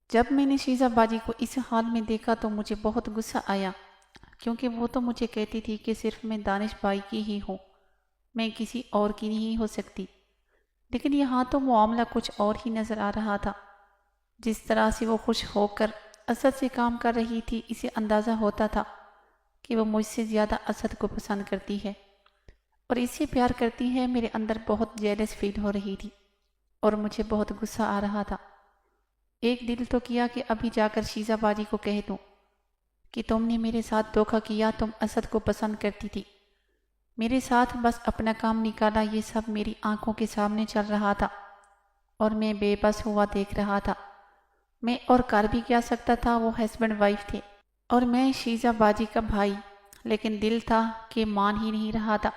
جب میں نے شیزہ باجی کو اس حال میں دیکھا تو مجھے بہت غصہ آیا، کیونکہ وہ تو مجھے کہتی تھی کہ صرف میں دانش بھائی کی ہی ہوں، میں کسی اور کی نہیں ہو سکتی۔ لیکن یہاں تو معاملہ کچھ اور ہی نظر آ رہا تھا۔ جس طرح سے وہ خوش ہو کر اسد سے کام کر رہی تھی، اسے اندازہ ہوتا تھا کہ وہ مجھ سے زیادہ اسد کو پسند کرتی ہے اور اس سے پیار کرتی ہے۔ میرے اندر بہت جیلس فیل ہو رہی تھی اور مجھے بہت غصہ آ رہا تھا۔ ایک دل تو کیا کہ ابھی جا کر شیزہ باجی کو کہہ دوں کہ تم نے میرے ساتھ دھوکہ کیا، تم اسد کو پسند کرتی تھی، میرے ساتھ بس اپنا کام نکالا۔ یہ سب میری آنکھوں کے سامنے چل رہا تھا اور میں بے بس ہوا دیکھ رہا تھا۔ میں اور کر بھی کیا سکتا تھا، وہ ہسبینڈ وائف تھے اور میں شیزہ باجی کا بھائی، لیکن دل تھا کہ مان ہی نہیں رہا تھا۔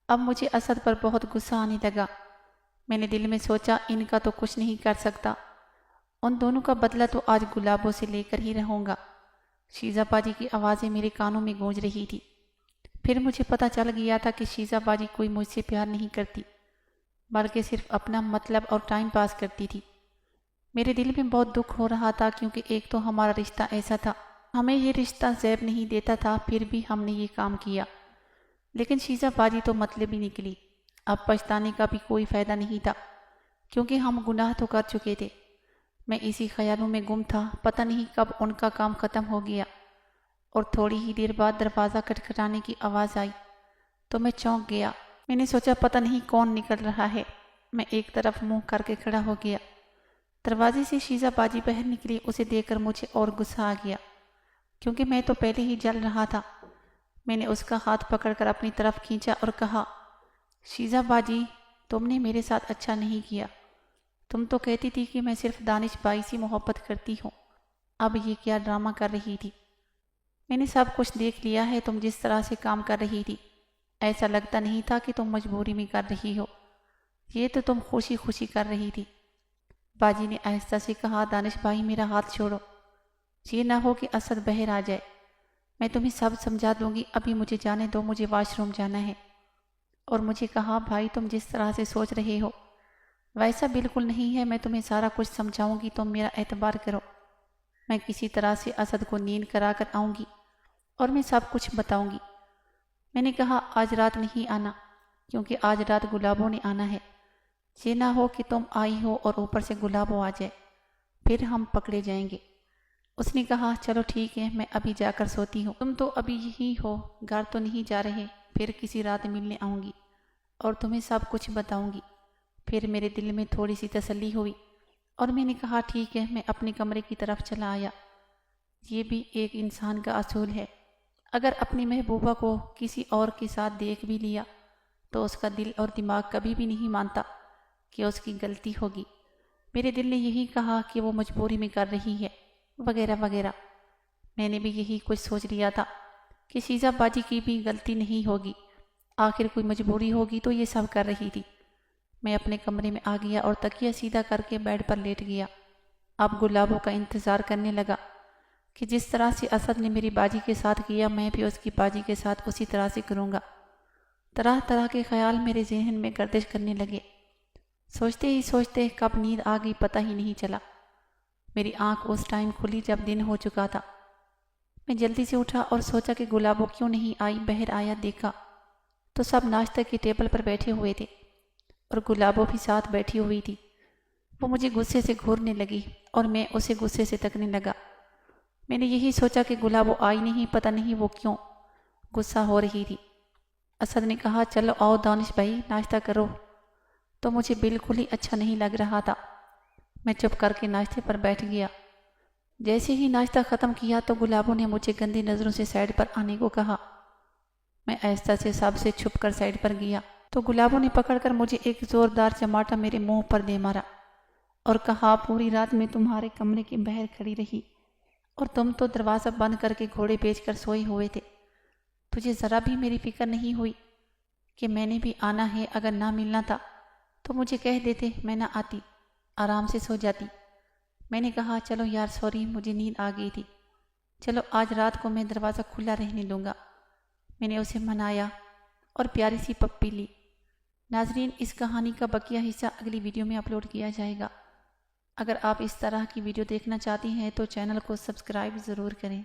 اب مجھے اسد پر بہت غصہ آنے لگا۔ میں نے دل میں سوچا، ان کا تو کچھ نہیں کر سکتا، ان دونوں کا بدلہ تو آج گلابوں سے لے کر ہی رہوں گا۔ شیزہ باجی کی آوازیں میرے کانوں میں گونج رہی تھی۔ پھر مجھے پتہ چل گیا تھا کہ شیزہ باجی کوئی مجھ سے پیار نہیں کرتی، بلکہ صرف اپنا مطلب اور ٹائم پاس کرتی تھی۔ میرے دل میں بہت دکھ ہو رہا تھا، کیونکہ ایک تو ہمارا رشتہ ایسا تھا، ہمیں یہ رشتہ زیب نہیں دیتا تھا، پھر بھی ہم نے یہ کام کیا۔ لیکن شیزہ باجی تو مطلبی نکلی۔ اب پچھتانے کا بھی کوئی فائدہ نہیں تھا، کیونکہ ہم گناہ تو کر چکے تھے۔ میں اسی خیالوں میں گم تھا، پتہ نہیں کب ان کا کام ختم ہو گیا اور تھوڑی ہی دیر بعد دروازہ کھٹکھٹانے کی آواز آئی تو میں چونک گیا۔ میں نے سوچا پتہ نہیں کون نکل رہا ہے۔ میں ایک طرف منہ کر کے کھڑا ہو گیا۔ دروازے سے شیزہ باجی باہر نکلی، اسے دیکھ کر مجھے اور غصہ آ گیا، کیونکہ میں تو پہلے ہی جل رہا تھا۔ میں نے اس کا ہاتھ پکڑ کر اپنی طرف کھینچا اور کہا، شیزہ باجی، تم نے میرے ساتھ اچھا نہیں کیا۔ تم تو کہتی تھی کہ میں صرف دانش بھائی سے محبت کرتی ہوں، اب یہ کیا ڈرامہ کر رہی تھی؟ میں نے سب کچھ دیکھ لیا ہے، تم جس طرح سے کام کر رہی تھی، ایسا لگتا نہیں تھا کہ تم مجبوری میں کر رہی ہو، یہ تو تم خوشی خوشی کر رہی تھی۔ باجی نے آہستہ سے کہا، دانش بھائی میرا ہاتھ چھوڑو، یہ نہ ہو کہ اسد باہر آ جائے۔ میں تمہیں سب سمجھا دوں گی، ابھی مجھے جانے دو، مجھے واش روم جانا ہے۔ اور مجھے کہا، بھائی تم جس طرح سے سوچ رہے ہو ویسا بالکل نہیں ہے، میں تمہیں سارا کچھ سمجھاؤں گی، تم میرا اعتبار کرو۔ میں کسی طرح سے اسد کو نیند کرا کر آؤں گی اور میں سب کچھ بتاؤں گی۔ میں نے کہا، آج رات نہیں آنا، کیونکہ آج رات گلابوں نے آنا ہے، یہ نہ ہو کہ تم آئی ہو اور اوپر سے گلابوں آ جائے، پھر ہم پکڑے جائیں گے۔ اس نے کہا، چلو ٹھیک ہے، میں ابھی جا کر سوتی ہوں، تم تو ابھی یہی ہو، گھر تو نہیں جا رہے، پھر کسی رات ملنے آؤں گی اور تمہیں سب کچھ بتاؤں گی۔ پھر میرے دل میں تھوڑی سی تسلی ہوئی اور میں نے کہا، ٹھیک ہے، میں اپنے کمرے کی طرف چلا آیا۔ یہ بھی ایک انسان کا اصول ہے، اگر اپنی محبوبہ کو کسی اور کے ساتھ دیکھ بھی لیا تو اس کا دل اور دماغ کبھی بھی نہیں مانتا کہ اس کی غلطی ہوگی۔ میرے دل نے یہی کہا کہ وہ مجبوری میں کر رہی ہے، وغیرہ وغیرہ۔ میں نے بھی یہی کچھ سوچ لیا تھا کہ شیزہ باجی کی بھی غلطی نہیں ہوگی، آخر کوئی مجبوری ہوگی تو یہ سب کر رہی تھی۔ میں اپنے کمرے میں آ گیا اور تکیہ سیدھا کر کے بیڈ پر لیٹ گیا۔ اب گلابوں کا انتظار کرنے لگا کہ جس طرح سے اسد نے میری باجی کے ساتھ کیا، میں بھی اس کی باجی کے ساتھ اسی طرح سے کروں گا۔ طرح طرح کے خیال میرے ذہن میں گردش کرنے لگے۔ سوچتے ہی سوچتے کب نیند آ گئی پتہ ہی نہیں چلا۔ میری آنکھ اس ٹائم کھلی جب دن ہو چکا تھا۔ میں جلدی سے اٹھا اور سوچا کہ گلابوں کیوں نہیں آئی، باہر آیا، دیکھا تو سب ناشتہ کی ٹیبل پر بیٹھے ہوئے تھے اور گلابوں بھی ساتھ بیٹھی ہوئی تھی۔ وہ مجھے غصے سے گھورنے لگی اور میں اسے غصے سے تکنے لگا۔ میں نے یہی سوچا کہ گلابوں آئی نہیں، پتہ نہیں وہ کیوں غصہ ہو رہی تھی۔ اسد نے کہا، چلو آؤ دانش بھائی، ناشتہ کرو، تو مجھے بالکل ہی اچھا نہیں لگ رہا تھا۔ میں چپ کر کے ناشتے پر بیٹھ گیا۔ جیسے ہی ناشتہ ختم کیا تو گلابوں نے مجھے گندی نظروں سے سائڈ پر آنے کو کہا۔ میں آہستہ سے سب سے چھپ کر سائڈ پر گیا تو گلابوں نے پکڑ کر مجھے ایک زوردار چماٹا میرے منہ پر دے مارا اور کہا، پوری رات میں تمہارے کمرے کے باہر کھڑی رہی اور تم تو دروازہ بند کر کے گھوڑے بیچ کر سوئے ہوئے تھے، تجھے ذرا بھی میری فکر نہیں ہوئی کہ میں نے بھی آنا ہے؟ اگر نہ ملنا تھا تو مجھے کہہ دیتے، میں نہ آتی، آرام سے سو جاتی۔ میں نے کہا، چلو یار سوری، مجھے نیند آ گئی تھی، چلو آج رات کو میں دروازہ کھلا رہنے دوں گا۔ میں نے اسے منایا اور پیاری سی پپی لی۔ ناظرین، اس کہانی کا بقیہ حصہ اگلی ویڈیو میں اپلوڈ کیا جائے گا۔ اگر آپ اس طرح کی ویڈیو دیکھنا چاہتی ہیں تو چینل کو سبسکرائب ضرور کریں۔